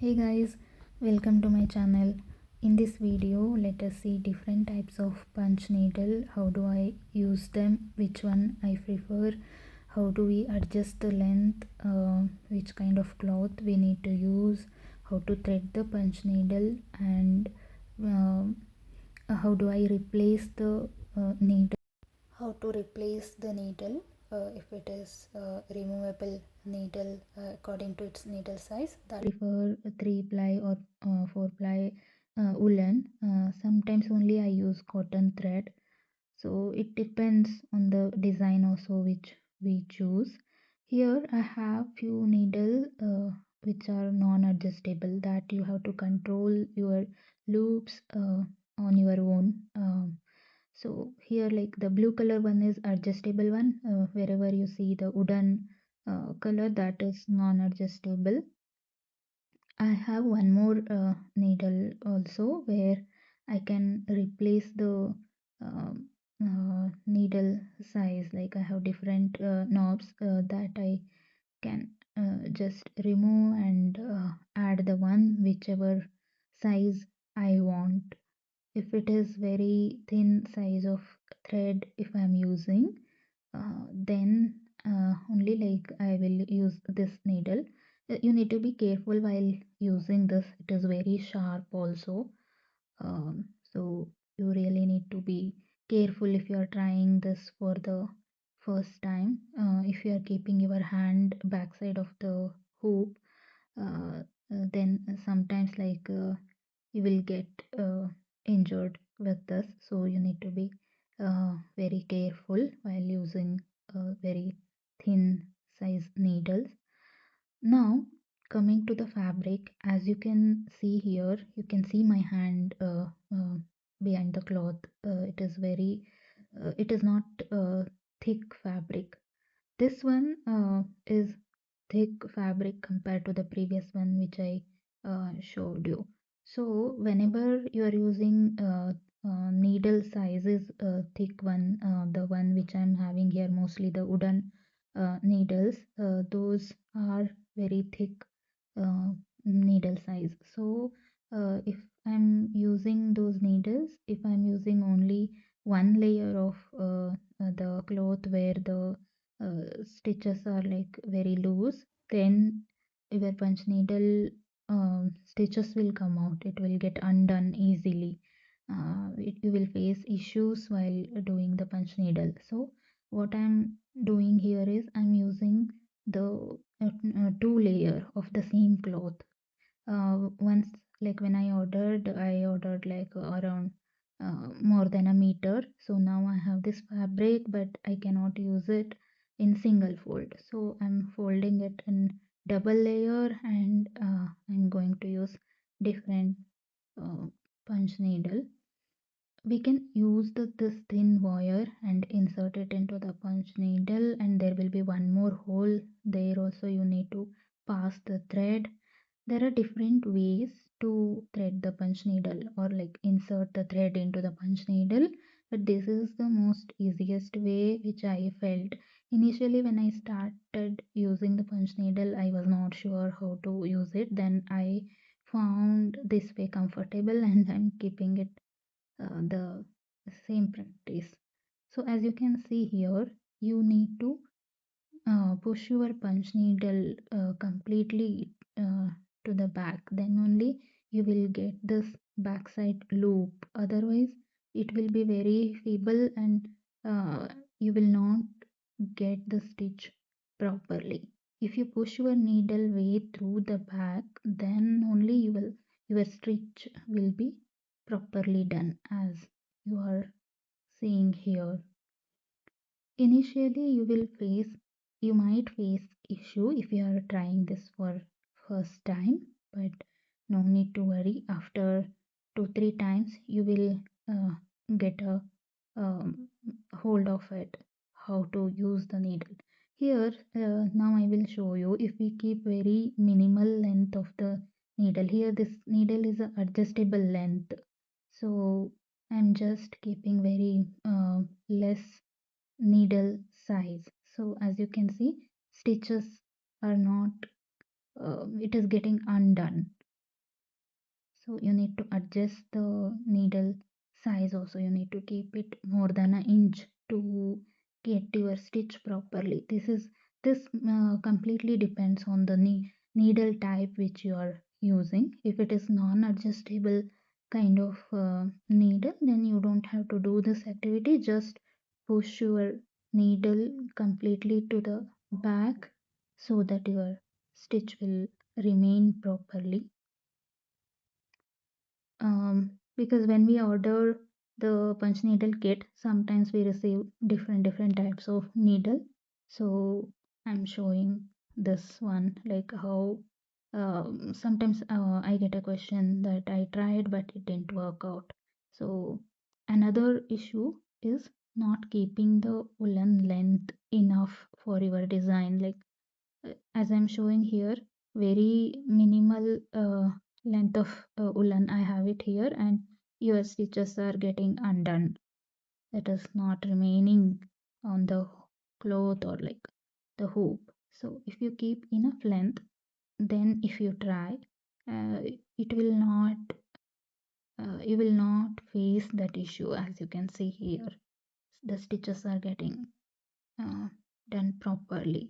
Hey guys, welcome to my channel. In this video, let us see different types of punch needle. How do I use them? Which one I prefer? How do we adjust the length? Which kind of cloth we need to use? How to thread the punch needle? And uh, how do I replace the needle? How to replace the needle if it is removable needle according to its needle size. That I prefer 3 ply or 4 ply woolen. Sometimes only I use cotton thread, so it depends on the design also which we choose. Here I have few needle which are non-adjustable, that you have to control your loops on your own. So here, like the blue color one is adjustable one. Wherever you see the wooden color, that is non-adjustable. I have one more needle also where I can replace the needle size. Like I have different knobs that I can just remove and add the one whichever size I want. If it is very thin size of thread, if I'm using, then only like I will use this needle. You need to be careful while using this. It is very sharp also. So you really need to be careful if you are trying this for the first time. If you are keeping your hand backside of the hoop, then sometimes you will get injured with this, so you need to be very careful while using very thin size needles. Now coming to the fabric, as you can see here, you can see my hand behind the cloth. It is not thick fabric. This one is thick fabric compared to the previous one which I showed you. So whenever you are using needle size is thick one, the one which I'm having here, mostly the wooden needles, those are very thick needle size. So if I'm using those needles, if I'm using only one layer of the cloth where the stitches are like very loose, then your punch needle stitches will come out. It will get undone easily. You will face issues while doing the punch needle. So what I'm doing here is I'm using the two layer of the same cloth. Once, like when I ordered like around more than a meter. So now I have this fabric, but I cannot use it in single fold, so I'm folding it in double layer, and I'm going to use different uh, punch needle. We can use this thin wire and insert it into the punch needle, and there will be one more hole there also. You need to pass the thread. There are different ways to thread the punch needle or like insert the thread into the punch needle, but this is the most easiest way which I felt. Initially, when I started using the punch needle, I was not sure how to use it. Then I found this way comfortable, and I'm keeping it the same practice. So as you can see here, you need to push your punch needle completely to the back, then only you will get this backside loop. Otherwise it will be very feeble, and you will not get the stitch properly. If you push your needle way through the back, then only your stitch will be properly done, as you are seeing here. Initially you might face issue if you are trying this for first time, but no need to worry. After 2-3 times you will get a um, hold of it, how to use the needle. Here now I will show you. If we keep very minimal length of the needle, here this needle is a adjustable length, so I'm just keeping very less needle size. So as you can see, stitches are not it is getting undone. So you need to adjust the needle size also. You need to keep it more than an inch to get your stitch properly. This completely depends on the needle type which you are using. If it is non-adjustable kind of needle, then you don't have to do this activity. Just push your needle completely to the back so that your stitch will remain properly. Because when we order the punch needle kit, sometimes we receive different types of needle. So I'm showing this one, like how sometimes I get a question that I tried but it didn't work out. So another issue is not keeping the woolen length enough for your design. Like as I'm showing here, very minimal length of woolen I have it here, and your stitches are getting undone. That is not remaining on the cloth or like the hoop. So if you keep enough length, then if you try, it will not you will not face that issue. As you can see here, the stitches are getting uh, done properly.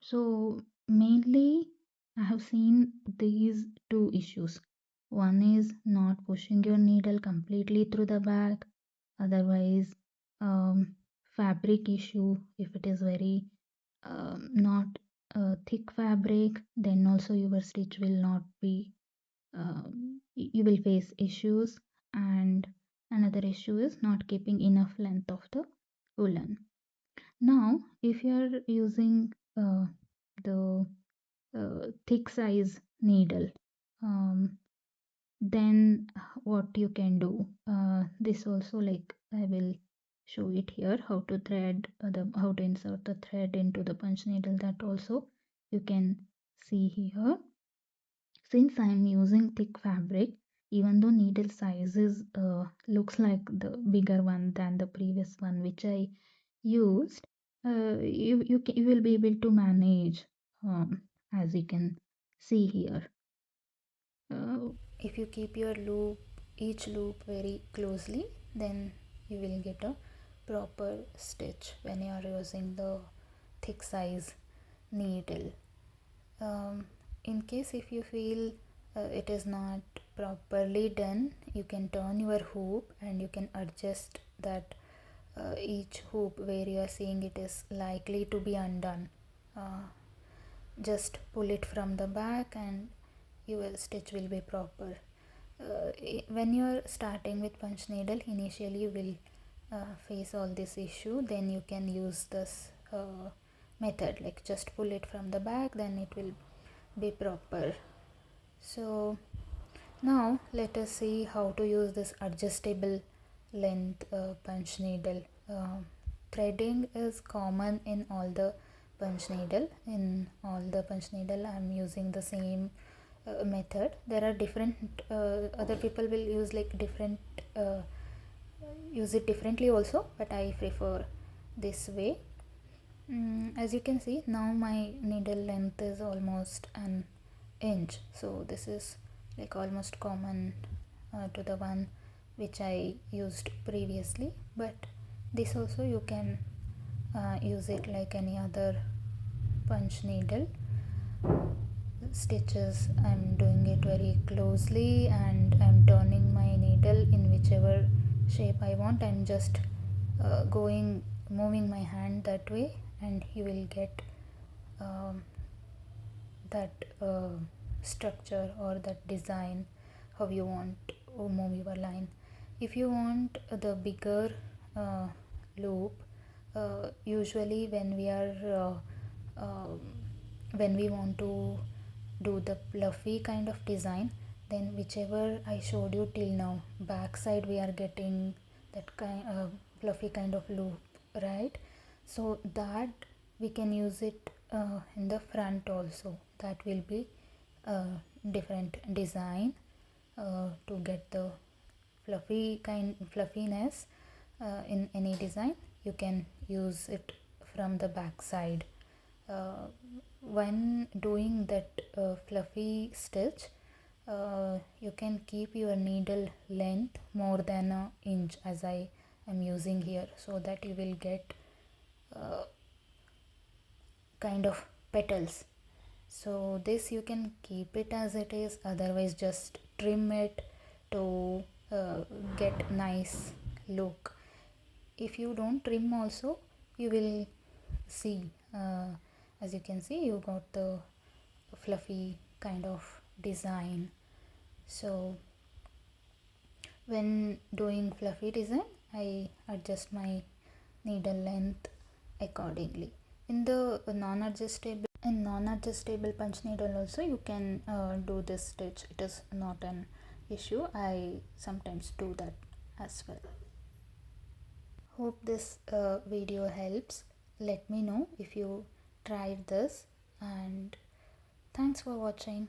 So mainly I have seen these two issues. One is not pushing your needle completely through the back. Otherwise, fabric issue. If it is very not thick fabric, then also your stitch will not be. You will face issues. And another issue is not keeping enough length of the woolen. Now, if you are using the thick size needle, um, then what you can do, this also, like I will show it here, how to thread how to insert the thread into the punch needle. That also you can see here. Since I am using thick fabric, even though needle sizes looks like the bigger one than the previous one which I used, you will be able to manage, as you can see here. If you keep your loop, each loop very closely, then you will get a proper stitch when you are using the thick size needle. In case if you feel it is not properly done, you can turn your hoop and you can adjust that each hoop where you are seeing it is likely to be undone. Just pull it from the back and your stitch will be proper. When you are starting with punch needle, initially you will face all this issue. Then you can use this method, like just pull it from the back, then it will be proper. So now let us see how to use this adjustable length punch needle. Threading is common in all the punch needle. In all the punch needle I am using the same method. There are different other people will use like different use it differently also, but I prefer this way. As you can see, now my needle length is almost an inch, so this is like almost common to the one which I used previously, but this also you can use it like any other punch needle. Stitches, I'm doing it very closely and I'm turning my needle in whichever shape I want. I'm just moving my hand that way, and you will get um, that structure or that design how you want to move your line. If you want the bigger loop, usually when we want to do the fluffy kind of design, then whichever I showed you till now, back side we are getting that kind fluffy kind of loop, right? So that we can use it in the front also. That will be a different design to get the fluffiness in any design. You can use it from the back side. When doing that fluffy stitch, you can keep your needle length more than an inch, as I am using here, so that you will get uh, kind of petals. So this you can keep it as it is, otherwise just trim it to get nice look. If you don't trim also, you will see, as you can see, you got the fluffy kind of design. So when doing fluffy design, I adjust my needle length accordingly. In the non-adjustable punch needle also you can do this stitch. It is not an issue. I sometimes do that as well. Hope this video helps. Let me know if you tried this, and thanks for watching.